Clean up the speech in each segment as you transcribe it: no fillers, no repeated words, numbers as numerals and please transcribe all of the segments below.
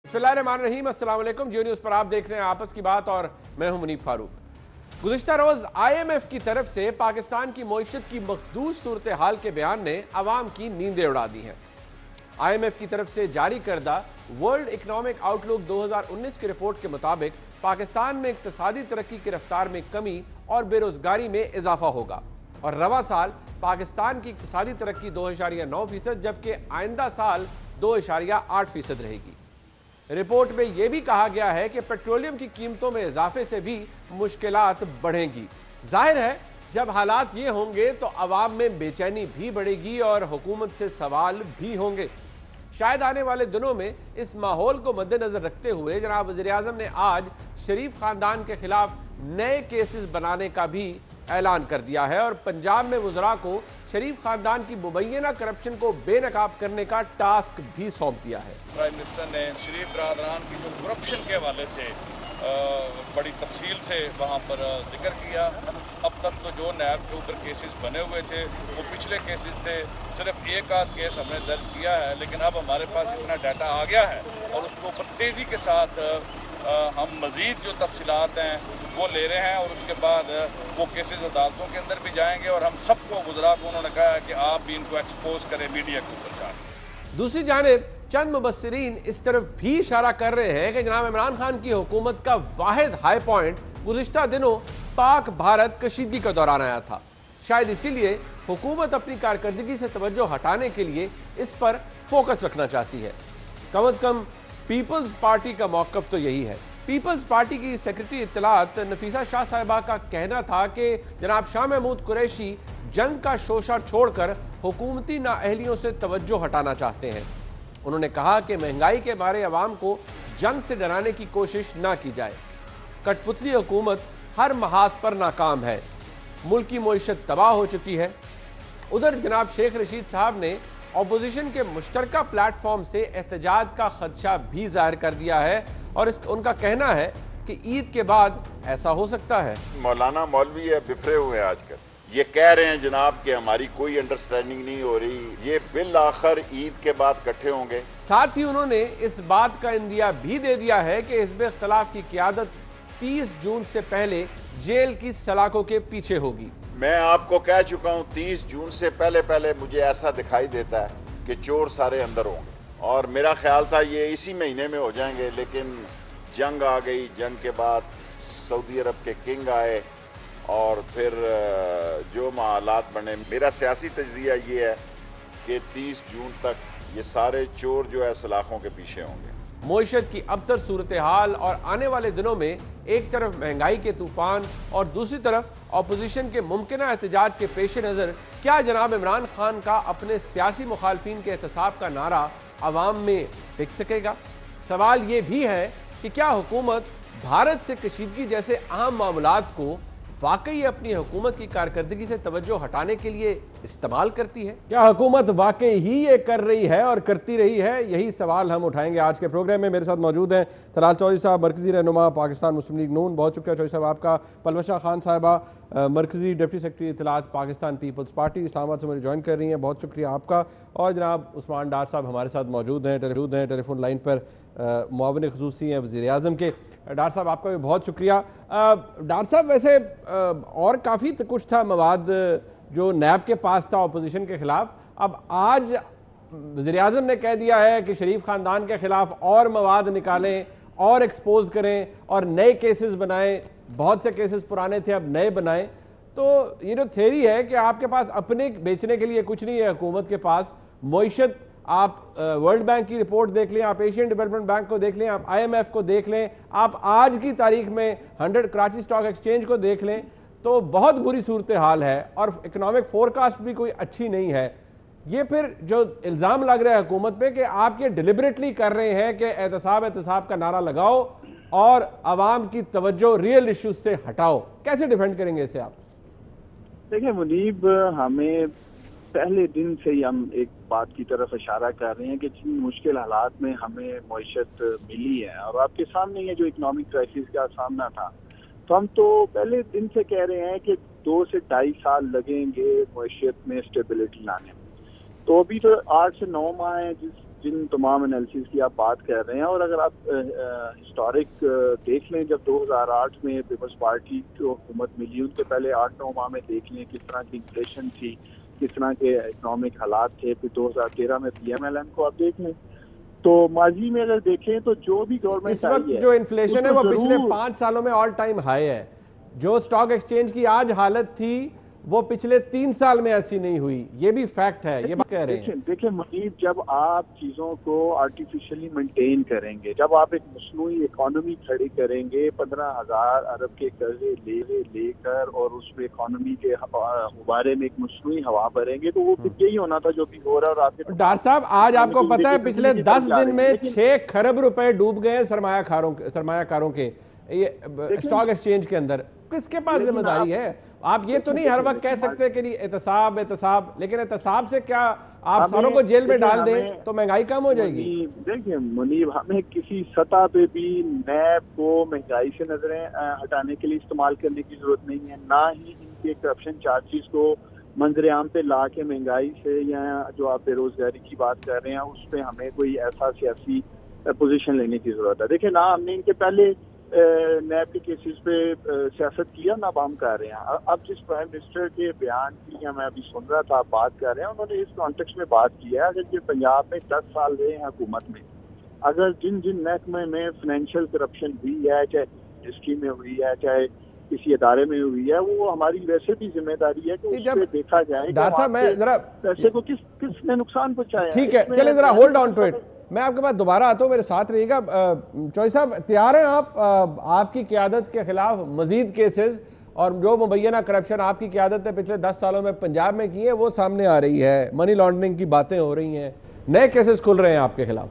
बिस्मिल्लाहिर्रहमानिर्रहीम, अस्सलाम वालेकुम। जियो न्यूज़ पर आप देख रहे हैं आपस की बात और मैं हूं मुनीब फारूक। गुज़िश्ता रोज़ IMF की तरफ से पाकिस्तान की मईशत की मखदूस सूरत हाल के बयान ने अवाम की नींदें उड़ा दी हैं। IMF की तरफ से जारी करदा वर्ल्ड इकनॉमिक आउटलुक 2019 की रिपोर्ट के मुताबिक पाकिस्तान में इक्तिसादी तरक्की की रफ्तार में कमी और बेरोजगारी में इजाफा होगा और रवा साल पाकिस्तान की इक्तिसादी तरक्की 2.9% जबकि आइंदा साल 2.8% रहेगी। रिपोर्ट में यह भी कहा गया है कि पेट्रोलियम की कीमतों में इजाफे से भी मुश्किलात बढ़ेंगी। जाहिर है जब हालात ये होंगे तो अवाम में बेचैनी भी बढ़ेगी और हुकूमत से सवाल भी होंगे। शायद आने वाले दिनों में इस माहौल को मद्देनजर रखते हुए जनाब वज़ीर-ए-आज़म ने आज शरीफ खानदान के खिलाफ नए केसेस बनाने का भी ऐलान कर दिया है और पंजाब में वज़रा को शरीफ खानदान की मुबैना करप्शन को बेनकाब करने का टास्क भी सौंप दिया है। प्राइम मिनिस्टर ने शरीफ बरादरान की जो करप्शन के हवाले से बड़ी तफसील से वहाँ पर जिक्र किया। अब तक तो जो नैब के ऊपर केसेस बने हुए थे वो पिछले केसेस थे, सिर्फ एक आध केस हमने दर्ज किया है, लेकिन अब हमारे पास इतना डाटा आ गया है और उसके ऊपर तेज़ी के साथ हम मज़ीद जो तफसीलात हैं वो ले रहे हैं और उसके बाद वो केसेस अदालतों के अंदर भी जाएंगे और हम सबको गुजरा को उन्होंने कहा है कि आप भी इनको एक्सपोज करें मीडिया के ऊपर जाकर। दूसरी जानिब चंद मुबस्सिरीन इस तरफ भी इशारा कर रहे हैं कि जनाब इमरान खान की हुकूमत का वाहिद हाई पॉइंट गुज़िश्ता दिनों पाक भारत कशीदगी का दौरान आया था। शायद इसीलिए हुकूमत अपनी कारकर्दगी से तवज्जो हटाने के लिए इस पर फोकस रखना चाहती है। कम अज कम पीपल्स पार्टी का मौक़िफ़ तो यही है। पीपल्स पार्टी की सेक्रेटरी इत्तलात नफीसा शाह साहिबा का कहना था कि जनाब शाह महमूद कुरैशी जंग का शोशा छोड़कर हुकूमती नाअहलियों से तवज्जो हटाना चाहते हैं। उन्होंने कहा कि महंगाई के बारे अवाम को जंग से डराने की कोशिश ना की जाए। कठपुतली हुकूमत हर महाज पर नाकाम है, मुल्क की मईशत तबाह हो चुकी है। उधर जनाब शेख रशीद साहब ने अपोजिशन के मुश्तरका प्लेटफॉर्म से एहतजाज का खदशा भी जाहिर कर दिया है और उनका कहना है कि ईद के बाद ऐसा हो सकता है। मौलाना मौलवी है बिफरे हुए आजकल, ये कह रहे हैं जनाब कि हमारी कोई अंडरस्टैंडिंग नहीं हो रही, ये बिल आखिर ईद के बाद इकट्ठे होंगे। साथ ही उन्होंने इस बात का इंदिया भी दे दिया है कि हिज़्ब इख्तिलाफ की क़ियादत 30 जून से पहले जेल की सलाखों के पीछे होगी। मैं आपको कह चुका हूं 30 जून से पहले मुझे ऐसा दिखाई देता है कि चोर सारे अंदर होंगे और मेरा ख्याल था ये इसी महीने में हो जाएंगे, लेकिन जंग आ गई। जंग के बाद सऊदी अरब के किंग आए और फिर जो हालात बने, मेरा सियासी तज्जिया ये है कि 30 जून तक ये सारे चोर जो है सलाखों के पीछे होंगे। मईशत की अबतर सूरत हाल और आने वाले दिनों में एक तरफ महंगाई के तूफान और दूसरी तरफ अपोजिशन के मुमकिना एहतजाज के पेश नज़र क्या जनाब इमरान खान का अपने सियासी मुखालफिन के एहतसाब का नारा अवाम में बिक सकेगा? सवाल ये भी है कि क्या हुकूमत भारत से कशीदगी जैसे अहम मामलात को वाकई अपनी हुकूमत की कारकर्दगी से तवज्जो हटाने के लिए इस्तेमाल करती है? क्या हुकूमत वाकई ही ये कर रही है और करती रही है? यही सवाल हम उठाएंगे आज के प्रोग्राम में। मेरे साथ मौजूद हैं तलाल चौधरी साहब, मरकजी रहनुमा पाकिस्तान मुस्लिम लीग नून, बहुत शुक्रिया चौधरी साहब आपका। पलवशा खान साहिबा, मरकजी डिप्टी सेक्रेटरी इत्तलात पाकिस्तान पीपल्स पार्टी, इस्लामाबाद से मुझे ज्वाइन कर रही हैं, बहुत शुक्रिया आपका। और जनाब उस्मान डार साहब हमारे साथ मौजूद हैं टेलीफोन लाइन पर, मुआविन ख़ुसूसी हैं वज़ीर-ए-आज़म के। डार साहब आपका भी बहुत शुक्रिया। डार साहब वैसे और काफ़ी कुछ था मवाद जो नैब के पास था अपोजिशन के खिलाफ, अब आज वज़ीर-ए-आज़म ने कह दिया है कि शरीफ खानदान के खिलाफ और मवाद निकालें और एक्सपोज करें और नए केसेस बनाएं। बहुत से केसेस पुराने थे अब नए बनाएं। तो ये जो थ्योरी है कि आपके पास अपने बेचने के लिए कुछ नहीं है हुकूमत के पास, मईशत आप वर्ल्ड बैंक की रिपोर्ट देख लें, आप एशियन डेवलपमेंट बैंक को देख लें, आप IMF को देख लें, आप आज की तारीख में 100 कराची स्टॉक एक्सचेंज को देख लें, तो बहुत बुरी सूरत हाल है और इकोनॉमिक फोरकास्ट भी कोई अच्छी नहीं है। ये फिर जो इल्ज़ाम लग रहा है हुकूमत पे कि आप ये डिलिबरेटली कर रहे हैं कि एहतसाब का नारा लगाओ और आवाम की तवज्जो रियल इश्यूज से हटाओ, कैसे डिफेंड करेंगे इसे आप? देखिए मुनीब, हमें पहले दिन से ही हम एक बात की तरफ इशारा कर रहे हैं कि जिन मुश्किल हालात में हमें मईशत मिली है और आपके सामने ये जो इकोनॉमिक क्राइसिस का सामना था, तो हम तो पहले दिन से कह रहे हैं कि 2 से 2.5 साल लगेंगे मईशत में स्टेबिलिटी लाने में। तो अभी तो 8 से 9 माह हैं जिन तमाम एनालिसिस की आप बात कर रहे हैं, और अगर आप हिस्टोरिक देख लें, जब 2008 में पीपल्स पार्टी को हुकूमत मिली, उनके पहले 8-9 माह में देख लें किस तरह की इन्फ्लेशन थी, किस तरह के इकोनॉमिक हालात थे। फिर 2013 में PMLN को आप देख लें, तो माजी में अगर देखें तो जो भी गवर्नमेंट इस वक्त जो इन्फ्लेशन है वो पिछले 5 सालों में ऑल टाइम हाई है। जो स्टॉक एक्सचेंज की आज हालत थी वो पिछले 3 साल में ऐसी नहीं हुई, ये भी फैक्ट है, ये बात कह रहे हैं। देखिए मुनीब, जब आप चीजों को आर्टिफिशियली मेंटेन करेंगे, जब आप एक मसनूई इकोनॉमी खड़ी करेंगे 15,000 अरब के कर्जे लेकर और उसमें इकोनॉमी के बारे में एक मसनूई हवा भरेंगे, तो वो फिर यही होना था जो भी हो रहा है। और आपके डॉक्टर साहब, आज आपको पता है पिछले 10 दिन में 6 खरब रुपए डूब गए सरमायाकारों के ये स्टॉक एक्सचेंज के अंदर। किसके पास जिम्मेदारी है? आप ये तो नहीं हर वक्त कह सकते कि एहतसाब, लेकिन एहतसाब से क्या आप सारों को जेल में डाल दें तो महंगाई कम हो जाएगी? देखिए मुनीब, हमें किसी सतह पे भी नैब को महंगाई से नजरें हटाने के लिए इस्तेमाल करने की जरूरत नहीं है, ना ही इनके करप्शन चार्जेस को मंजर आम पे ला के महंगाई से, या जो आप बेरोजगारी की बात कर रहे हैं उस पर हमें कोई ऐसा सियासी पोजीशन लेने की जरूरत है। देखिए ना, हमने इनके पहले नैब के केसेस पे सियासत किया, ना अब हम कर रहे हैं। अब जिस प्राइम मिनिस्टर के बयान की मैं अभी सुन रहा था, आप बात कर रहे हैं, उन्होंने इस कॉन्टेक्स्ट में बात की है, अगर ये पंजाब में 10 साल रहे हैं हुकूमत में, अगर जिन जिन महकमे में फाइनेंशियल करप्शन हुई है, चाहे इंडस्ट्री में हुई है, चाहे किसी अदारे में हुई है, वो हमारी वैसे भी जिम्मेदारी है कि उससे देखा जाए डॉक्टर साहब, मैं जरा पैसे को किसने नुकसान पहुंचाया। ठीक है, चलिए जरा होल्ड ऑन टू इट, मैं आपके पास दोबारा आता हूँ, मेरे साथ रहिएगा। चौधरी साहब, तैयार हैं आप आपकी क़यादत के खिलाफ मजीद केसेस, और जो मुबैना करप्शन आपकी क़यादत ने पिछले 10 सालों में पंजाब में की है वो सामने आ रही है, मनी लॉन्ड्रिंग की बातें हो रही हैं, नए केसेस खुल रहे हैं आपके खिलाफ?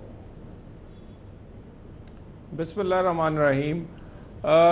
बिस्मिल्लाहिर्रहमानिर्रहीम।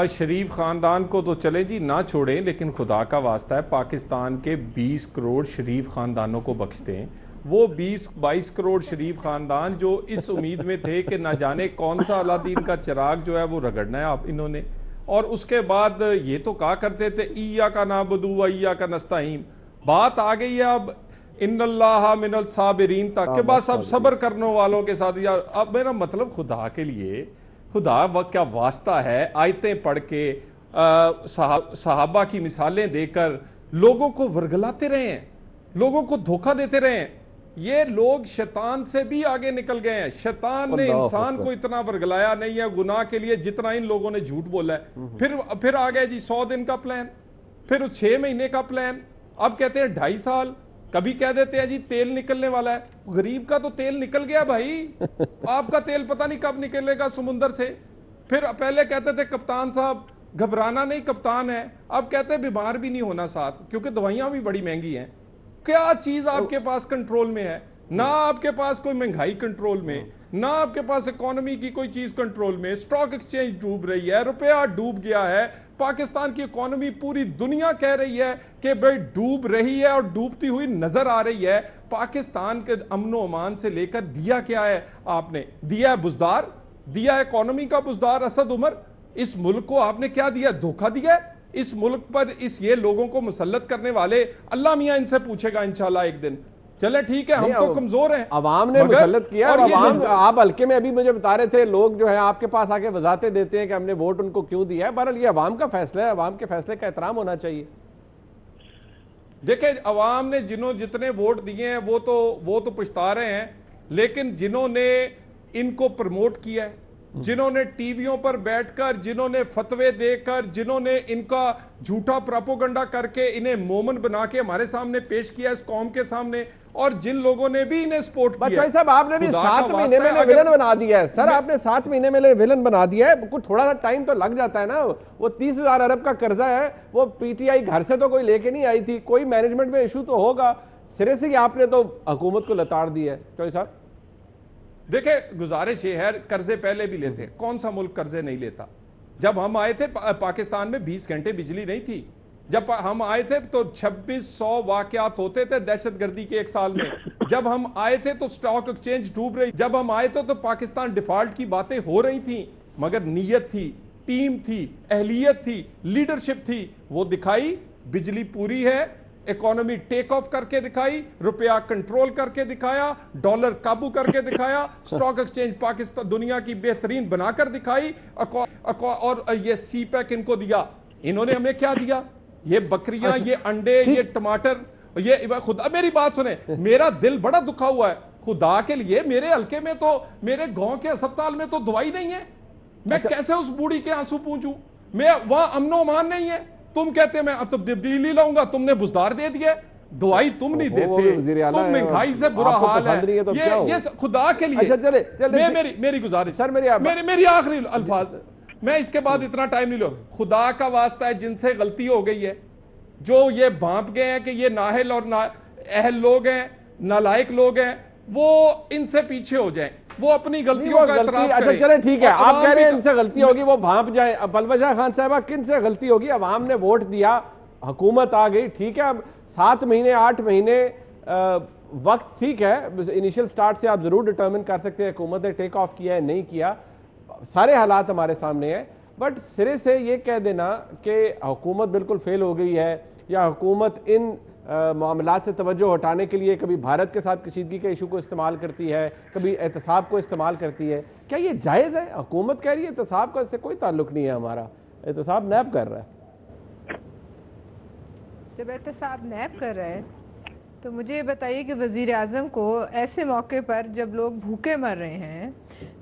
शरीफ ख़ानदान को तो चले जी ना छोड़ें, लेकिन खुदा का वास्ता है पाकिस्तान के 20 करोड़ शरीफ ख़ानदानों को बख्श दें। वो 20-22 करोड़ शरीफ ख़ानदान जो इस उम्मीद में थे कि ना जाने कौन सा अलादीन का चिराग जो है वो रगड़ना है आप इन्होंने, और उसके बाद ये तो कहा करते थे ईया का नाबुदु व ईया का नस्तईन, बात आ गई है अब इन्नल्लाह मिनल साबिरीन तक के बाद सब सब्र करने वालों के साथ। यार अब मेरा मतलब खुदा के लिए, खुदा व क्या वास्ता है, आयतें पढ़ के सहाबा की मिसालें देकर लोगों को वर्गलाते रहे हैं, लोगों को धोखा देते रहे हैं। ये लोग शैतान से भी आगे निकल गए हैं। शैतान ने इंसान को इतना वर्गलाया नहीं है गुनाह के लिए जितना इन लोगों ने झूठ बोला है। फिर आ गया जी 100 दिन का प्लान, फिर 6 महीने का प्लान, अब कहते हैं 2.5 साल, कभी कह देते हैं जी तेल निकलने वाला है। गरीब का तो तेल निकल गया भाई, आपका तेल पता नहीं कब निकलेगा समुंदर से। फिर पहले कहते थे कप्तान साहब घबराना नहीं, कप्तान है, अब कहते हैं बीमार भी नहीं होना साथ, क्योंकि दवाइयां भी बड़ी महंगी हैं। क्या चीज आपके पास कंट्रोल में है? ना आपके पास कोई महंगाई कंट्रोल में, ना आपके पास इकोनॉमी की कोई चीज कंट्रोल में। स्टॉक एक्सचेंज डूब रही है, रुपया डूब गया है, पाकिस्तान की इकोनॉमी पूरी दुनिया कह रही है कि भाई डूब रही है और डूबती हुई नजर आ रही है। पाकिस्तान के अमनो अमान से लेकर दिया क्या है आपने? दिया है बुजदार, दिया है इकोनॉमी का बुजदार असद उमर। इस मुल्क को आपने क्या दिया? धोखा दिया है। इस मुल्क पर ये लोगों को मुसल्लत करने वाले अल्लाह मियां इनसे पूछेगा इंशाल्लाह एक दिन। चले ठीक है, हम तो कमजोर हैं, अवाम ने मुसल्लत किया। और आप हल्के में अभी मुझे बता रहे थे लोग जो है आपके पास आके वजाते देते हैं कि हमने वोट उनको क्यों दिया है। बहरहाल ये अवाम का फैसला है, अवाम के फैसले का एहतराम होना चाहिए। देखिए अवाम ने जितने वोट दिए हैं वो तो पछता रहे हैं, लेकिन जिन्होंने इनको प्रमोट किया है, जिन्होंने टीवियों पर बैठकर, जिन्होंने फतवे देकर, जिन्होंने इनका झूठा प्रोपेगेंडा करके इन्हें मोमन बना के हमारे सामने पेश किया इस कौम के सामने, और जिन लोगों ने भी इन्हें सपोर्ट किया। साहब आपने भी 7 महीने में विलन बना दिया है सर, आपने 7 महीने में विलन बना दिया है। कुछ थोड़ा सा टाइम तो लग जाता है ना। वो 30,000 अरब का कर्जा है, वो पीटीआई घर से तो कोई लेके नहीं आई थी, कोई मैनेजमेंट में इशू तो होगा। सिरे से आपने तो हुकूमत को लताड़ दी है। चौधरी साहब देखिए गुजारिश ये है, कर्जे पहले भी लेते, कौन सा मुल्क कर्जे नहीं लेता। जब हम आए थे पाकिस्तान में 20 घंटे बिजली नहीं थी। जब हम आए थे तो 2600 वाकयात होते थे दहशतगर्दी के एक साल में। जब हम आए थे तो स्टॉक एक्सचेंज डूब रही। जब हम आए थे तो पाकिस्तान डिफॉल्ट की बातें हो रही थी, मगर नीयत थी, टीम थी, अहलियत थी, लीडरशिप थी, वो दिखाई। बिजली पूरी है, इकोनॉमी टेक ऑफ करके दिखाई, रुपया कंट्रोल करके दिखाया, डॉलर काबू करके दिखाया, स्टॉक एक्सचेंज पाकिस्तान दुनिया की बेहतरीन बनाकर दिखाई, और ये सी पैक इनको दिया। इन्होंने हमें क्या दिया? ये बकरियां, ये अंडे, ये टमाटर, ये खुदा मेरी बात सुने, मेरा दिल बड़ा दुखा हुआ है खुदा के लिए। मेरे हल्के में तो, मेरे गांव के अस्पताल में तो दवाई नहीं है, मैं कैसे उस बूढ़ी के आंसू पूंछूं? मैं वहां अमनो अमान नहीं है, तुम कहते मैं अब तो दिल्ली लाऊंगा, तुमने बुजदार दे दिया, दवाई तुम नहीं देते, तुम महंगाई से बुरा हाल है, ये खुदा के लिए। अच्छा चले, मेरी गुजारिश सर, मेरी आखिरी अल्फाज, मैं इसके बाद इतना टाइम नहीं लो। खुदा का वास्ता है, जिनसे गलती हो गई है, जो ये भांप गए हैं कि ये नाहल और अहल लोग हैं, नालायक लोग हैं, वो इनसे पीछे हो जाएं, वो अपनी गलतियों का इतराफ करें। अच्छा चले ठीक है, आप कह रहे हैं इनसे गलती होगी, वो भांप जाए। अब पलवजा खान साहबा, किन से गलती होगी? अवाम ने वोट दिया, हुकूमत आ गई, ठीक है। अब 7 महीने 8 महीने वक्त ठीक है, इनिशियल स्टार्ट से आप जरूर डिटर्मिन कर सकते हैं हुकूमत ने टेक ऑफ किया है नहीं किया, सारे हालात हमारे सामने हैं। बट सिरे से ये कह देना कि हुकूमत बिल्कुल फेल हो गई है, या हुकूमत इन मामलात से तवज्जो हटाने के लिए कभी भारत के साथ कशीदगी के इशू को इस्तेमाल करती है, कभी एहतसाब को इस्तेमाल करती है, क्या ये जायज़ है? हुकूमत कह रही है एहतसाब का इससे कोई ताल्लुक नहीं है हमारा, एहतसाब नैब कर रहा है। जब एहतसाब नैब कर रहा है तो मुझे ये बताइए कि वज़ीर आज़म को ऐसे मौके पर, जब लोग भूखे मर रहे हैं,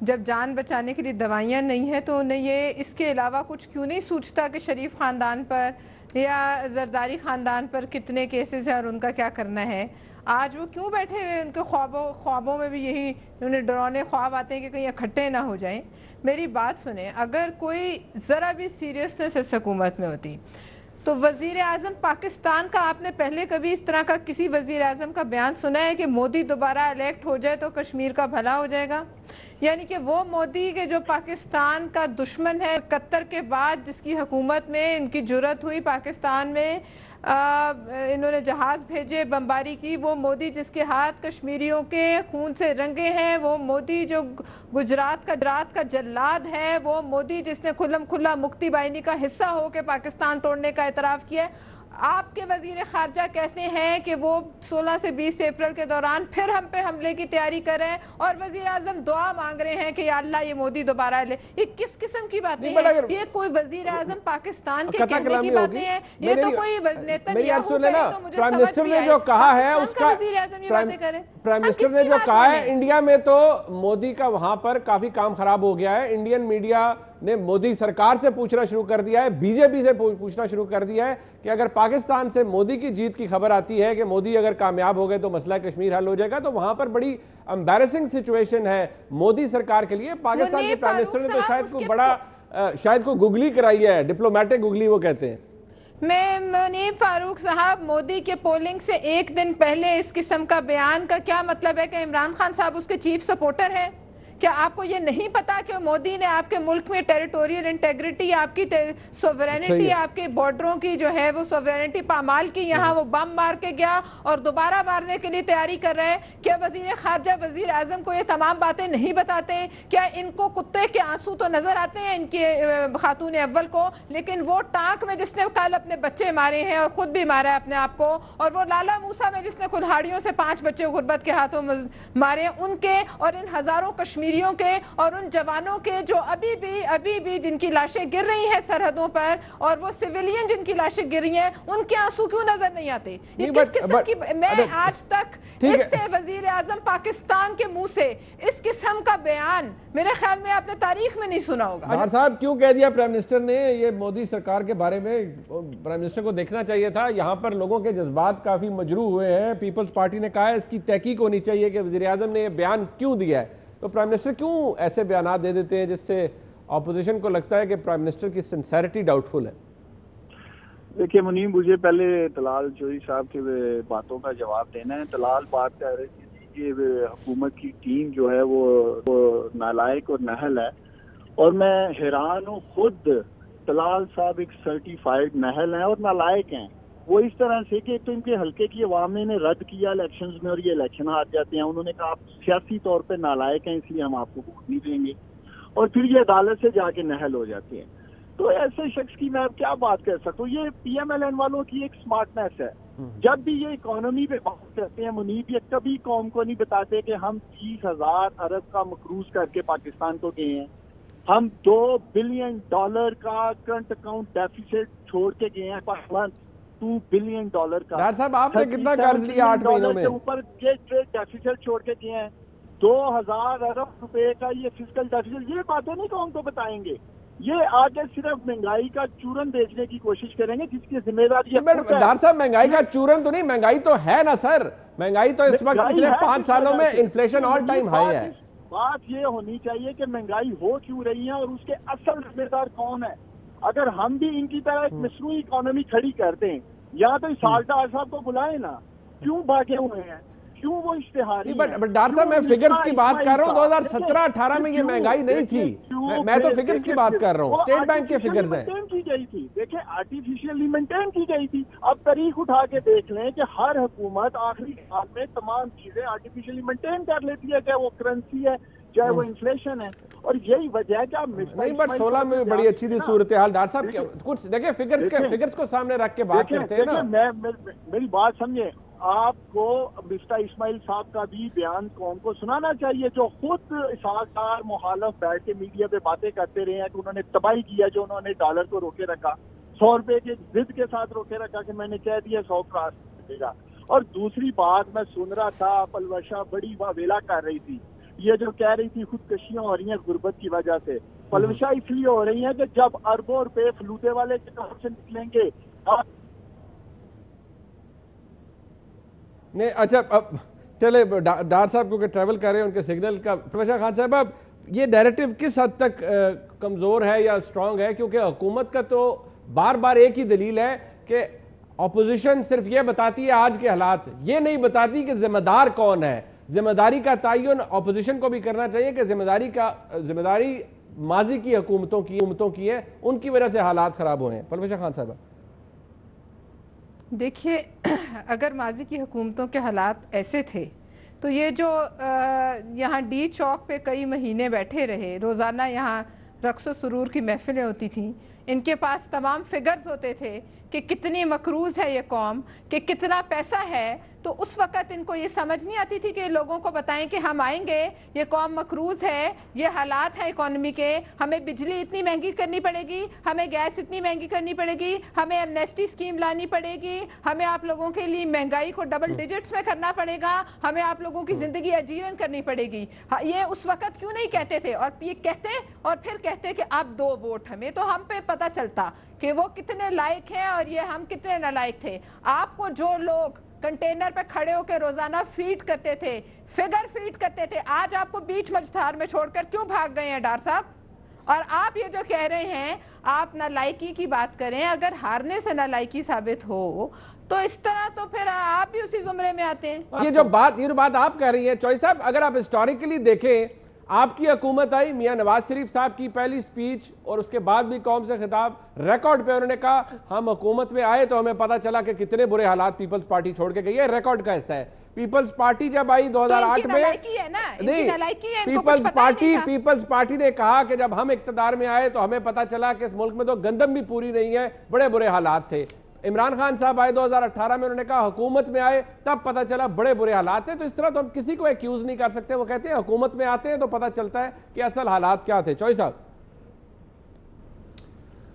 जब जान बचाने के लिए दवाइयाँ नहीं हैं, तो उन्हें ये इसके अलावा कुछ क्यों नहीं सोचता कि शरीफ ख़ानदान पर या जरदारी ख़ानदान पर कितने केसेस हैं और उनका क्या करना है? आज वो क्यों बैठे हुए? उनके ख्वाबों में भी यही उन्हें डरावने ख्वाब आते हैं कि कहीं इकट्ठे ना हो जाएं। मेरी बात सुने, अगर कोई ज़रा भी सीरियसनेस इस हुकूमत में होती तो वज़ीर आज़म पाकिस्तान का, आपने पहले कभी इस तरह का किसी वज़ीर आज़म का बयान सुना है कि मोदी दोबारा इलेक्ट हो जाए तो कश्मीर का भला हो जाएगा? यानी कि वो मोदी के जो पाकिस्तान का दुश्मन है, 71 के बाद जिसकी हुकूमत में इनकी जुर्रत हुई पाकिस्तान में इन्होंने जहाज़ भेजे, बमबारी की, वो मोदी जिसके हाथ कश्मीरियों के खून से रंगे हैं, वो मोदी जो गुजरात का जल्लाद है, वो मोदी जिसने खुल्लम खुल्ला मुक्ति बाहिनी का हिस्सा हो के पाकिस्तान तोड़ने का एतराफ़ किया है। आपके वजीर खारजा कहते हैं कि वो 16 से 20 अप्रैल के दौरान फिर हम पे हमले की तैयारी कर रहे हैं, और वजीर आजम दुआ मांग रहे हैं कि या अल्लाह ये मोदी दोबारा ले। ये किस किस्म की बातें हैं? ये कोई वजीर आजम पाकिस्तान के कहने की बातें हैं? ये तो कोई नेतन्याहू कहे तो मुझे समझ भी आए। जो कहा है उसका वजीर आजम ये बातें करे। प्राइम मिनिस्टर ने जो कहा है, इंडिया में तो मोदी का वहां पर काफी काम खराब हो गया है। इंडियन मीडिया ने मोदी सरकार से पूछना शुरू कर दिया है, बीजेपी से पूछना शुरू कर दिया है कि अगर पाकिस्तान से मोदी की जीत की खबर आती है कि मोदी अगर कामयाब हो गए तो मसला कश्मीर हल हो जाएगा, तो वहां पर बड़ी एम्बैरेसिंग सिचुएशन है मोदी सरकार के लिए। पाकिस्तान के प्राइम मिनिस्टर ने तो शायद को बड़ा शायद को गुगली कराई है, डिप्लोमेटिक गुगली वो कहते हैं। मुनीब फारूक साहब, मोदी के पोलिंग से एक दिन पहले इस किस्म का बयान का क्या मतलब है? कि इमरान खान साहब उसके चीफ सपोर्टर हैं? क्या आपको ये नहीं पता कि मोदी ने आपके मुल्क में टेरिटोरियल इंटेग्रिटी, आपकी सोवरेनिटी, आपके बॉर्डरों की जो है वो सोवरेनिटी पामाल की, यहाँ वो बम मार के गया और दोबारा मारने के लिए तैयारी कर रहे हैं? क्या वजीर खारजा वजीर आजम को ये तमाम बातें नहीं बताते? क्या इनको कुत्ते के आंसू तो नजर आते हैं इनके खातून अव्वल को, लेकिन वो टांक में जिसने कल अपने बच्चे मारे हैं और खुद भी मारा है अपने आप को, और वो लाला मूसा में जिसने कुल्हाड़ियों से 5 बच्चे गुर्बत के हाथों में मारे, उनके और इन हजारों कश्मीरियों के और उन जवानों के जो अभी भी जिनकी लाशें गिर रही हैं सरहदों पर, और वो सिविलियन जिनकी लाशें गिर रही हैं, उनके आंसू क्यों नजर नहीं आते? ये किस किस्म की? मैं आज तक इससे वजीर आजम पाकिस्तान के मुंह से इस किस्म का बयान मेरे ख्याल में आपने तारीख में नहीं सुना होगा। डार साहब, क्यों कह दिया प्राइम मिनिस्टर ने ये मोदी सरकार के बारे में? प्राइम मिनिस्टर को देखना चाहिए था, यहाँ पर लोगों के जज्बात काफी मजरू हुए हैं। पीपल्स पार्टी ने कहा है इसकी तहकीक होनी चाहिए कि वजीर आजम ने यह बयान क्यों दिया है। तो प्राइम मिनिस्टर क्यों ऐसे बयान दे देते हैं जिससे ऑपोजिशन को लगता है कि प्राइम मिनिस्टर की सिंसेरिटी डाउटफुल है? देखिए मुनीम, मुझे पहले तलाल जोई साहब के बातों का जवाब देना है। तलाल बात कर रहे थे कि हुकूमत की टीम जो है वो नालायक और नहल है, और मैं हैरान हूँ, खुद तलाल साहब एक सर्टिफाइड नहल हैं और नालायक हैं। वो इस तरह से कि तो इनके हल्के की अवाम ने इन्हें रद्द किया इलेक्शंस में, और ये इलेक्शन हार जाते हैं। उन्होंने कहा आप सियासी तौर पे नालायक हैं इसलिए हम आपको वोट नहीं देंगे, और फिर ये अदालत से जाके नहल हो जाते हैं। तो ऐसे शख्स की मैं क्या बात कर सकता हूँ। ये PMLN वालों की एक स्मार्टनेस है। जब भी ये इकोनॉमी पे बात करते हैं मुनीब, ये कभी कौम को नहीं बताते कि हम 30,000 अरब का मकरूज करके पाकिस्तान को गए हैं, हम $2 बिलियन का करंट अकाउंट डेफिसिट छोड़ के गए हैं पर मंथ, $2 बिलियन का। डॉक्टर साहब आपने कितना कर्ज लिया 8 महीनों में? ऊपर ये ट्रेड डेफिसिट छोड़ के गए हैं, 2,000 अरब रुपए का ये फिस्कल डेफिसिट। ये बातें नहीं कौन को बताएंगे, ये आगे सिर्फ महंगाई का चूरन बेचने की कोशिश करेंगे जिसकी जिम्मेदारी। डॉक्टर साहब महंगाई का चूरन तो नहीं, महंगाई तो है ना सर, महंगाई तो इस वक्त पिछले 5 सालों में इन्फ्लेशन ऑल टाइम हाई है। बात ये होनी चाहिए कि महंगाई हो क्यों रही है और उसके असल जिम्मेदार कौन है। अगर हम भी इनकी तरह एक मसनूई इकोनॉमी खड़ी करते हैं, या तो साल्टार साहब को बुलाए ना, क्यों भागे हुए हैं, क्यों वो इश्तेहारी। बट डॉक्टर साहब मैं फिगर्स की बात कर रहा हूँ, 2017-18 में ये महंगाई नहीं थी, मैं तो फिगर्स की बात कर रहा हूँ, स्टेट बैंक के फिगर्स हैं। की गई थी, देखिए आर्टिफिशियली मेंटेन की गई थी। अब तारीख उठा के देख लें कि हर हुकूमत आखिरी साल में तमाम चीजें आर्टिफिशियली मेंटेन कर लेती है, चाहे वो करेंसी है चाहे वो इन्फ्लेशन है, और यही वजह है कि आप नहीं। बट 16 में बड़ी अच्छी थी सूरत हाल। डॉक्टर साहब कुछ देखिए फिगर्स को सामने रख के बात करते हैं ना। मेरी बात समझे, आपको मिस्टर इस्माइल साहब का भी बयान कौम को सुनाना चाहिए, जो खुद इसाकार मुखालफ बैठ के मीडिया पे बातें करते रहे हैं कि उन्होंने तबाही किया, जो उन्होंने डॉलर को रोके रखा, 100 रुपए के जिद के साथ रोके रखा कि मैंने कह दिया 100 क्रॉस देगा। और दूसरी बात मैं सुन रहा था, पलवशा बड़ी वावेला कर रही थी, ये जो कह रही थी खुदकशियां हो रही हैं गुर्बत की वजह से। पलवशा इसलिए हो रही है कि जब अरबों रुपए फलूदे वाले के तरफ से निकलेंगे। नहीं अच्छा, अब चले डॉक्टर साहब क्योंकि ट्रैवल कर रहे हैं, उनके सिग्नल का। पलवशा खान साहब, अब ये नैरेटिव किस हद तक कमजोर है या स्ट्रांग है? क्योंकि हुकूमत का तो बार बार एक ही दलील है कि अपोजिशन सिर्फ ये बताती है आज के हालात, ये नहीं बताती कि जिम्मेदार कौन है। जिम्मेदारी का तयन अपोजिशन को भी करना चाहिए कि जिम्मेदारी माजी की हुकूमतों की है, उनकी वजह से हालात खराब हुए हैं। पलवशा खान साहब देखिए, अगर माजी की हुकूमतों के हालात ऐसे थे तो ये जो यहाँ डी चौक पे कई महीने बैठे रहे, रोज़ाना यहाँ रक्स सुरूर की महफिलें होती थीं, इनके पास तमाम फिगर्स होते थे कि कितनी मकरूज़ है ये कौम, कि कितना पैसा है, तो उस वक़्त इनको ये समझ नहीं आती थी कि लोगों को बताएं कि हम आएंगे, ये कौम मकरूज़ है, ये हालात है इकॉनमी के, हमें बिजली इतनी महंगी करनी पड़ेगी, हमें गैस इतनी महंगी करनी पड़ेगी, हमें एमनेस्टी स्कीम लानी पड़ेगी, हमें आप लोगों के लिए महंगाई को डबल डिजिट्स में करना पड़ेगा, हमें आप लोगों की ज़िंदगी अजीरन करनी पड़ेगी। ये उस वक़्त क्यों नहीं कहते थे? और ये कहते और फिर कहते कि आप 2 वोट हमें, तो हम पे पता चलता कि वो कितने लायक हैं और ये हम कितने नालायक थे। आपको जो लोग कंटेनर पे खड़े होकर रोजाना फीड करते थे, फिगर फीड करते थे, आज आपको बीच मझधार में छोड़कर क्यों भाग गए हैं डॉक्टर साहब? और आप ये जो कह रहे हैं, आप नालायकी की बात करें, अगर हारने से नालायकी साबित हो तो इस तरह तो फिर आप भी उसी जुमरे में आते हैं। ये जो बात आप कह रही हैं चॉइस साहब, अगर आप हिस्टोरिकली देखें, आपकी हुकूमत आई, मियां नवाज शरीफ साहब की पहली स्पीच और उसके बाद भी कौम से खिताब, रिकॉर्ड पे उन्होंने कहा हम हुकूमत में आए तो हमें पता चला कि कितने बुरे हालात पीपल्स पार्टी छोड़ के गई है। रिकॉर्ड का हिस्सा है। पीपल्स पार्टी जब आई 2008 में, नहीं, पीपल्स पार्टी ने कहा कि जब हम इक्तदार में आए तो हमें पता चला कि इस मुल्क में तो गंदम भी पूरी नहीं है, बड़े बुरे हालात थे। इमरान खान साहब आए 2018 में, उन्होंने कहा हुकूमत में आए तब पता चला बड़े बुरे हालात हैं। तो इस तरह तो हम किसी को एक्यूज नहीं कर सकते। वो कहते हैं हुकूमत में आते हैं तो पता चलता है कि असल हालात क्या थे। चॉइस साहब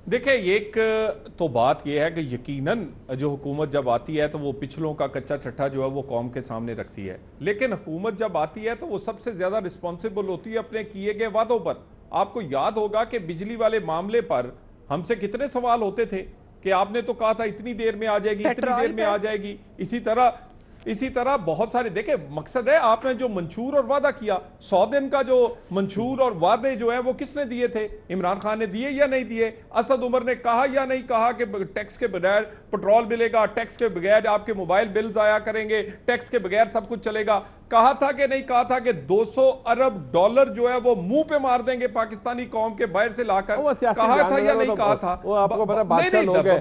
देखिए, एक तो बात यह है कि यकीनन जो हुकूमत जब आती है तो वो पिछलों का कच्चा चट्टा जो है वो कौम के सामने रखती है, लेकिन हुकूमत जब आती है तो वो सबसे ज्यादा रिस्पॉन्सिबल होती है अपने किए गए वादों पर। आपको याद होगा कि बिजली वाले मामले पर हमसे कितने सवाल होते थे कि आपने तो कहा था इतनी देर में आ जाएगी, इतनी देर में आ जाएगी। इसी तरह बहुत सारे, देखे मकसद है आपने जो मंशूर और वादा किया, 100 दिन का जो मंशूर और वादे जो है वो किसने दिए थे? इमरान खान ने दिए या नहीं दिए? असद उमर ने कहा या नहीं कहा कि टैक्स के बगैर पेट्रोल मिलेगा, टैक्स के बगैर आपके मोबाइल बिल्स आया करेंगे, टैक्स के बगैर सब कुछ चलेगा? कहा था कि नहीं कहा था कि 200 अरब डॉलर जो है वो मुंह पे मार देंगे पाकिस्तानी कौम के बाहर से लाकर? कहा था या नहीं कहा था?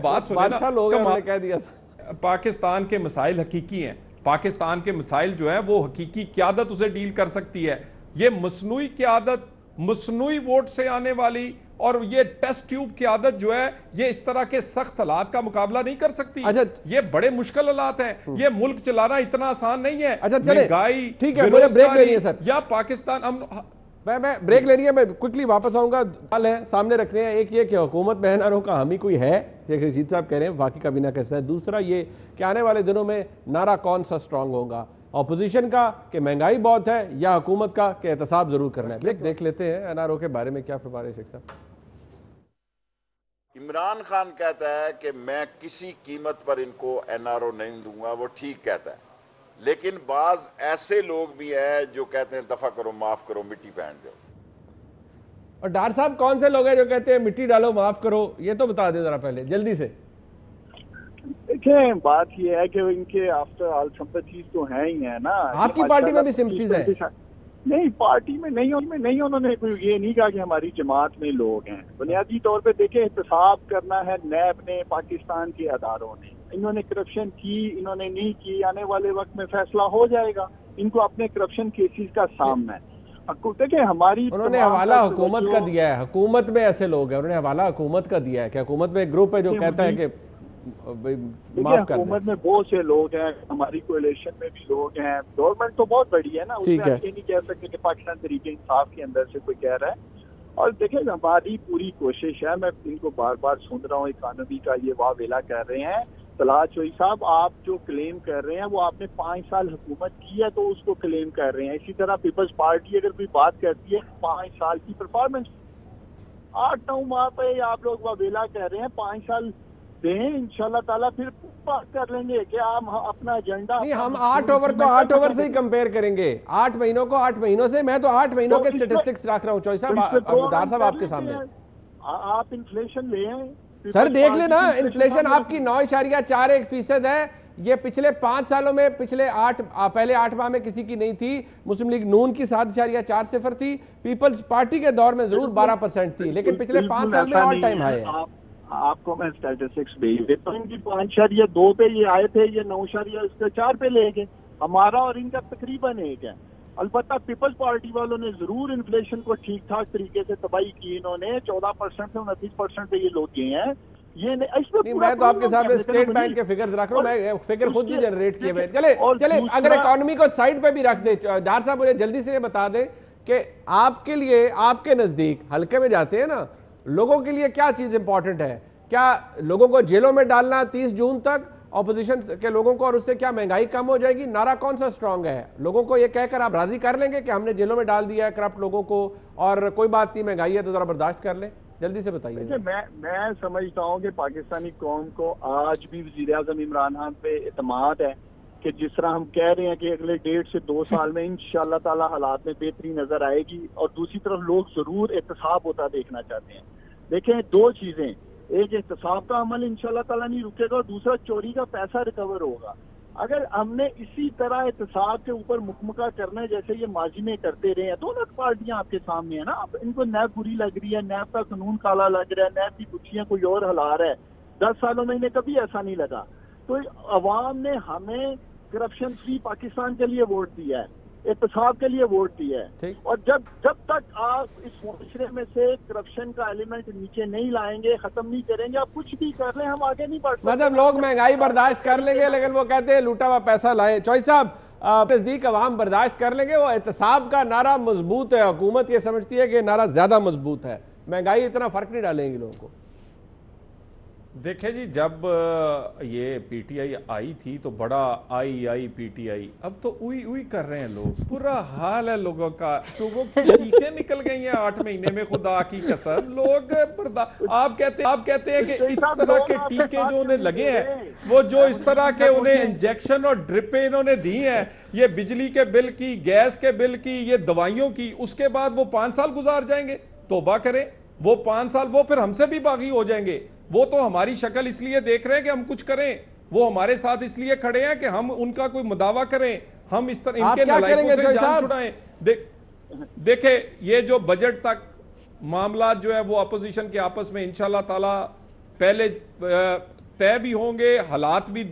बात सुनिए ना, पाकिस्तान के मसाइल हकीकी हैं। पाकिस्तान के मसाइल जो है वो हकीकी क़यादत उसे डील कर सकती है। ये मसनूई क़यादत, मसनूई वोट से आने वाली और ये टेस्ट ट्यूब की आदत जो है ये इस तरह के सख्त हालात का मुकाबला नहीं कर सकती। अच्छा, ये बड़े मुश्किल हालात हैं, ये मुल्क चलाना इतना आसान नहीं है। अच्छा चले, महंगाई, ठीक है, मुझे ब्रेक लेनी है सर, या पाकिस्तान हम मैं ब्रेक लेनी है, मैं क्विकली वापस आऊंगा। सवाल है सामने रखने हैं, एक ये कि हुकूमत में एनआरओ का हामी कोई है, जैसे रशीद साहब कह रहे हैं, बाकी काबीना कैसा है। दूसरा ये कि आने वाले दिनों में नारा कौन सा स्ट्रांग होगा, अपोजिशन का कि महंगाई बहुत है, या हुकूमत का कि एहतसाब जरूर करना है। ब्रेक देख लेते हैं। एनआरओ के बारे में क्या फरमान है शेख साहब? इमरान खान कहता है कि मैं किसी कीमत पर इनको एनआरओ नहीं दूंगा, वो ठीक कहता है, लेकिन बाज ऐसे लोग भी हैं जो कहते हैं दफा करो, माफ करो, मिट्टी पहन दो। और डार साहब कौन से लोग हैं जो कहते हैं मिट्टी डालो, माफ करो, ये तो बता दें जरा पहले जल्दी से। देखिए, बात ये है कि इनके आफ्टर ऑल सिंपैथीज तो है ही है ना। आपकी पार्टी में भी सिंपैथीज है? नहीं, पार्टी में नहीं, उन्होंने कोई ये नहीं कहा कि हमारी जमात में लोग हैं। बुनियादी तौर पे देखें, एहतसाब करना है नैब ने, पाकिस्तान के अदारों ने। इन्होंने करप्शन की, इन्होंने नहीं की, आने वाले वक्त में फैसला हो जाएगा। इनको अपने करप्शन केसेस का सामना है। देखिए, हमारी उन्होंने हवाला हुकूमत का दिया है, हुकूमत में ऐसे लोग हैं, उन्होंने हवाला हुकूमत का दिया है कि हुकूमत में एक ग्रुप है जो कहता है कि माफ कर दें। हुकूमत में बहुत से लोग हैं, हमारी कोalition में भी लोग हैं, गवर्नमेंट तो बहुत बड़ी है ना, उसमें हम ये नहीं कह सकते कि पाकिस्तान तरीके इंसाफ के अंदर से कोई कह रहा है। और देखिए, हमारी पूरी कोशिश है, मैं इनको बार बार सुन रहा हूँ, इकानमी का ये वावेला कर रहे हैं। तलहा चोई साहब, आप जो क्लेम कर रहे हैं वो आपने 5 साल हुकूमत की है तो उसको क्लेम कर रहे हैं। इसी तरह पीपल्स पार्टी अगर कोई बात करती है 5 साल की परफॉर्मेंस, 8-9 माह पे आप लोग वावेला कर रहे हैं, 5 साल दें, इंशाल्लाह ताला फिर बात कर लेंगे कि हम अपना एजेंडा। नहीं, हम 8 ओवर को 8 ओवर से ही कंपेयर करेंगे, 8 महीनों को 8 महीनों से। मैं तो 8 महीनों के स्टेटिस्टिक्स रख रहा हूँ चौधरी साहब, दार साहब आपके सामने। आप इन्फ्लेशन ले आए सर, देख लेना, इन्फ्लेशन आपकी 9.41% है। ये पिछले 5 सालों में, पहले 8 माह में किसी की नहीं थी। मुस्लिम लीग नून की 7.4 थी, पीपल्स पार्टी के दौर में जरूर 12% थी, लेकिन पिछले 5 साल में ऑल टाइम हाई है। आपको मैं स्टैटिस्टिक्स भेज देता हूँ। इनकी 5.2 पे ये आए थे, ये 9.4 पे ले गए। हमारा और इनका तकरीबन एक है। अलबत्ता पीपल्स पार्टी वालों ने जरूर इन्फ्लेशन को ठीक ठाक तरीके से तबाही की। इन्होंने 14% से 29% पे ये लोग गए हैं। ये नहीं, मैं तो आपके सामने स्टेट बैंक के फिगर्स रख रहा हूँ, मैं फिगर खुद भी जनरेट किए हुए। चले अगर इकोनॉमी को साइड पे भी रख दे, डार साहब मुझे जल्दी से ये बता दें कि आपके लिए, आपके नजदीक हल्के में जाते हैं ना, लोगों के लिए क्या चीज इंपॉर्टेंट है? क्या लोगों को जेलों में डालना 30 जून तक ऑपोजिशन के लोगों को, और उससे क्या महंगाई कम हो जाएगी? नारा कौन सा स्ट्रांग है? लोगों को ये कहकर आप राजी कर लेंगे कि हमने जेलों में डाल दिया है करप्ट लोगों को और कोई बात नहीं, महंगाई है तो जरा बर्दाश्त कर लें? जल्दी से बताइए। मैं समझता हूँ कि पाकिस्तानी कौम को आज भी वज़ीर-ए-आज़म इमरान खान पे एतमाद है कि जिस तरह हम कह रहे हैं कि अगले 1.5 से 2 साल में इंशाअल्लाह ताला हालात में बेहतरी नजर आएगी। और दूसरी तरफ लोग जरूर एहतसाब होता देखना चाहते हैं। देखें, 2 चीजें, एक एहतसाब का अमल इंशाअल्लाह ताला नहीं रुकेगा और दूसरा चोरी का पैसा रिकवर होगा। अगर हमने इसी तरह एहतसाब के ऊपर मुकमका करना है जैसे ये माजी में करते रहे हैं, दोनों पार्टियां आपके सामने है ना, इनको नैब बुरी लग रही है, नैब का कानून काला लग रहा है, नैब की कुर्सियां कोई और हिला रहा है। 10 सालों में इन्हें कभी ऐसा नहीं लगा। तो अवाम ने हमें करप्शन फ्री पाकिस्तान के लिए वोट दिया है, एहतसाब के लिए वोट दिया है। और जब तक आप इस मुआशरे में से करप्शन का एलिमेंट नीचे नहीं लाएंगे, खत्म नहीं करेंगे, आप कुछ भी कर लें, हम आगे नहीं बढ़ सकते। मतलब लोग महंगाई बर्दाश्त कर लेंगे, लेकिन वो कहते हैं लूटा हुआ पैसा लाए। चौधरी साहब, नजदीक अवाम बर्दाश्त कर लेंगे, वो एहतसाब का नारा मजबूत है, हुकूमत ये समझती है कि नारा ज्यादा मजबूत है, महंगाई इतना फर्क नहीं डालेंगे लोगों को। देखें जी, जब ये पीटीआई आई थी तो बड़ा आई पीटीआई, अब तो उई कर रहे हैं लोग, बुरा हाल है लोगों का, लोगों की चीखें निकल गई हैं 8 महीने में, खुदा की कसम। लोग आप कहते हैं कि इस तरह के टीके जो उन्हें लगे हैं, वो जो इस तरह के उन्हें इंजेक्शन और ड्रिपें इन्होंने दी हैं, ये बिजली के बिल की, गैस के बिल की, ये दवाइयों की, उसके बाद वो 5 साल गुजार जाएंगे। तौबा करें, वो 5 साल वो फिर हमसे भी बागी हो जाएंगे। वो तो हमारी शक्ल इसलिए देख रहे हैं कि हम कुछ करें, वो हमारे साथ इसलिए खड़े हैं कि हम उनका कोई मुदावा करें, हम इस तरह इनके नलायकों से जान छुड़ाएं। देखे, ये जो बजट तक मामला जो है वो अपोजिशन के आपस में इंशाल्लाह ताला पहले तय भी होंगे, हालात भी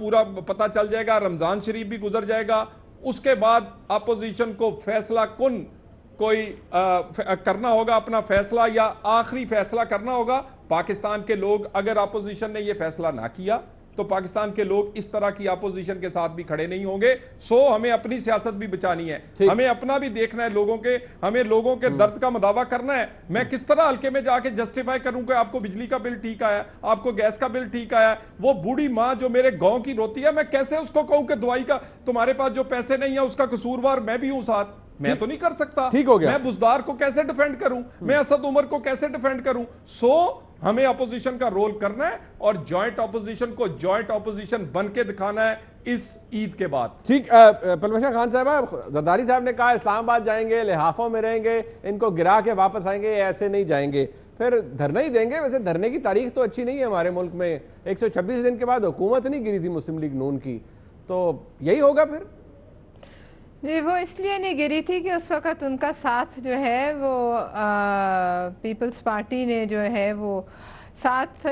पूरा पता चल जाएगा, रमजान शरीफ भी गुजर जाएगा, उसके बाद अपोजिशन को फैसला कुन कोई करना होगा अपना फैसला या आखिरी फैसला करना होगा। पाकिस्तान के लोग, अगर अपोजिशन ने यह फैसला ना किया तो पाकिस्तान के लोग इस तरह की अपोजिशन के साथ भी खड़े नहीं होंगे। सो हमें अपनी सियासत भी बचानी है, हमें अपना भी देखना है, हमें लोगों के दर्द का मुदावा करना है। मैं किस तरह हल्के में जाके जस्टिफाई करूं कि आपको बिजली का बिल ठीक आया, आपको गैस का बिल ठीक आया। वो बूढ़ी माँ जो मेरे गांव की रोती है, मैं कैसे उसको कहूं कि दवाई का तुम्हारे पास जो पैसे नहीं है उसका कसूरवार मैं भी हूं साथ? मैं तो नहीं कर सकता। ठीक हो गया। मैं बुजदार को कैसे डिफेंड करूं, मैं असद उमर को कैसे डिफेंड करूं? सो हमें अपोजिशन का रोल करना है और जॉइंट अपोजिशन को जॉइंट अपोजिशन बन के दिखाना है इस ईद के बाद। ठीक, पलवशा खान साहब, जरदारी साहब ने कहा इस्लामाबाद जाएंगे, लिहाफों में रहेंगे, इनको गिरा के वापस आएंगे, ऐसे नहीं जाएंगे, फिर धरना ही देंगे। वैसे धरने की तारीख तो अच्छी नहीं है हमारे मुल्क में, 126 दिन के बाद हुकूमत नहीं गिरी थी मुस्लिम लीग नून की, तो यही होगा फिर। जी, वो इसलिए नहीं गिरी थी कि उस वक़्त उनका साथ जो है वो पीपल्स पार्टी ने जो है वो साथ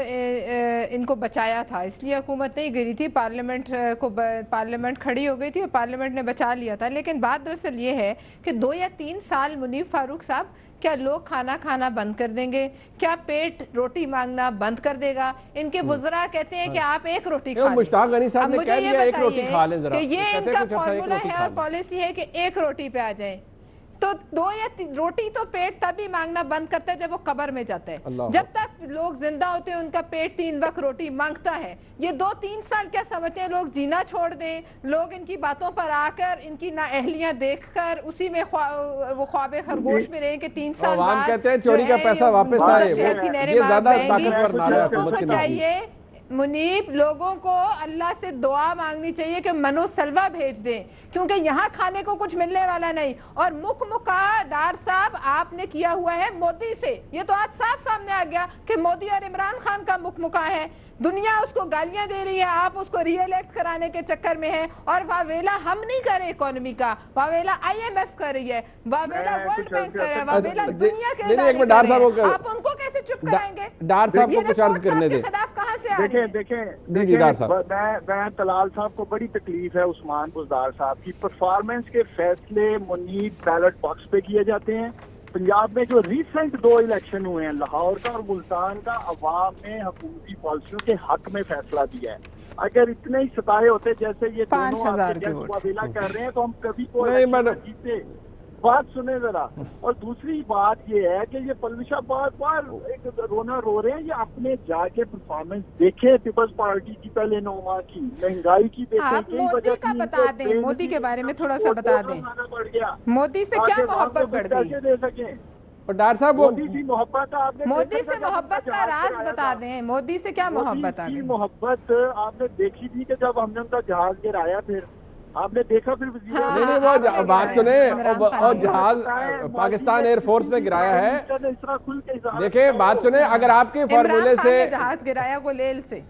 इनको बचाया था, इसलिए हुकूमत नहीं गिरी थी। पार्लियामेंट खड़ी हो गई थी और पार्लियामेंट ने बचा लिया था। लेकिन बात दरअसल ये है कि 2 या 3 साल मुनीब फारूक साहब, क्या लोग खाना खाना बंद कर देंगे? क्या पेट रोटी मांगना बंद कर देगा? इनके वुज़रा कहते हैं कि आप एक रोटी खा लें। मुश्ताक गनी साहब ने कह दिया एक रोटी खा लें जरा, कि ये इनका फॉर्मूला है और पॉलिसी है कि एक रोटी पे आ जाए। तो 2 या 3 रोटी तो पेट तभी मांगना बंद करता है जब वो कब्र में जाता है। जब तक लोग जिंदा होते हैं उनका पेट 3 वक्त रोटी मांगता है। ये 2-3 साल क्या समझते हैं लोग जीना छोड़ दें? लोग इनकी बातों पर आकर, इनकी नाअहलियां देखकर उसी में वो ख्वाबे खरगोश में रहे कि 3 साल बाद कहते हैं चोरी का पैसा वापस आए। ये ज्यादा ताकतवर नारा हुकूमत के नाम। मुनीब, लोगों को अल्लाह से दुआ मांगनी चाहिए कि मनो सलवा भेज दें, क्योंकि यहाँ खाने को कुछ मिलने वाला नहीं। और मुका डार साहब आपने किया हुआ है मोदी से, ये तो आज साफ सामने आ गया कि मोदी और इमरान खान का मुका है। दुनिया उसको गालियां दे रही है, आप उसको रीइलेक्ट कराने के चक्कर में हैं। और वावेला हम नहीं कर रहे इकोनॉमी का, वावेला IMF कर रही है, वावेला वर्ल्ड बैंक कर रहा है, वावेला दुनिया के आप उनको कैसे चुप कराएंगे? डार साहब को विचार करने दें। खिलाफ कहां से आ रहे हैं? देखें, मैं तलाल साहब को बड़ी तकलीफ है उस्मान बुज़दार साहब की। परफॉर्मेंस के फैसले मुनीब बैलेट बॉक्स पे किए जाते हैं। पंजाब में जो रिसेंट 2 इलेक्शन हुए हैं, लाहौर का और मुल्तान का, अवाम ने हुकूमती पॉलिसियों के हक में फैसला दिया है। अगर इतने ही सताए होते जैसे ये 5000 के वोट कर रहे हैं तो हम कभी को जीते। बात सुने जरा। और दूसरी बात ये है कि ये पलविशा बार बार एक रोना रो रहे हैं। ये अपने जाके परफॉर्मेंस देखे पीपल्स पार्टी की पहले 9 माह की, महंगाई की आप मोदी का बता दें, मोदी के बारे में थोड़ा सा बता दें। मोदी से क्या मोहब्बत बढ़ गई? दे सके और डार साहब मोदी से मोहब्बत आपने, मोदी से मोहब्बत का राज बता दें। मोदी से क्या मोहब्बत आ गई? मोहब्बत आपने देखी थी कि जब हमने उनका जहाज गिराया, फिर आपने देखा, फिर नहीं वो बात सुने, और जहाज पाकिस्तान एयरफोर्स ने गिराया है। देखिए बात सुने, अगर आपके फॉर्मूले से जहाज गिराया गुलेल से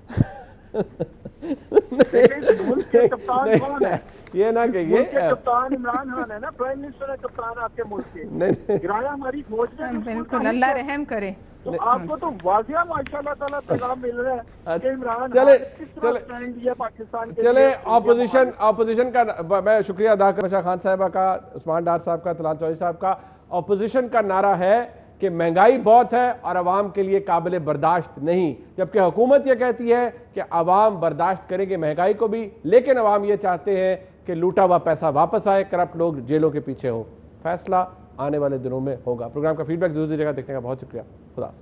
ये ना कहिए, कप्तान इमरान खान है ना, प्राइम मिनिस्टर है कप्तान आपके मुल्क के। गिराया हमारी फौज ने। बिल्कुल, अल्लाह रहम करे। तो आपको तो वाजिया माशाल्लाह ताला पैगाम मिल रहा है कि इमरान स्टैंड लिया पाकिस्तान के। चले ऑपोजिशन का मैं शुक्रिया अदा कर खान साहबा का, उस्मान डार साहब का, तलाल चौधरी साहब का। ऑपोजिशन का नारा है कि महंगाई बहुत है और अवाम के लिए काबिल बर्दाश्त नहीं, जबकि हुकूमत ये कहती है कि अवाम बर्दाश्त करेंगे महंगाई को भी, लेकिन अवाम ये चाहते हैं कि लूटा हुआ पैसा वापस आए, करप्ट लोग जेलों के पीछे हो। फैसला आने वाले दिनों में होगा। प्रोग्राम का फीडबैक जरूर दीजिएगा। देखने का बहुत शुक्रिया। खुदा।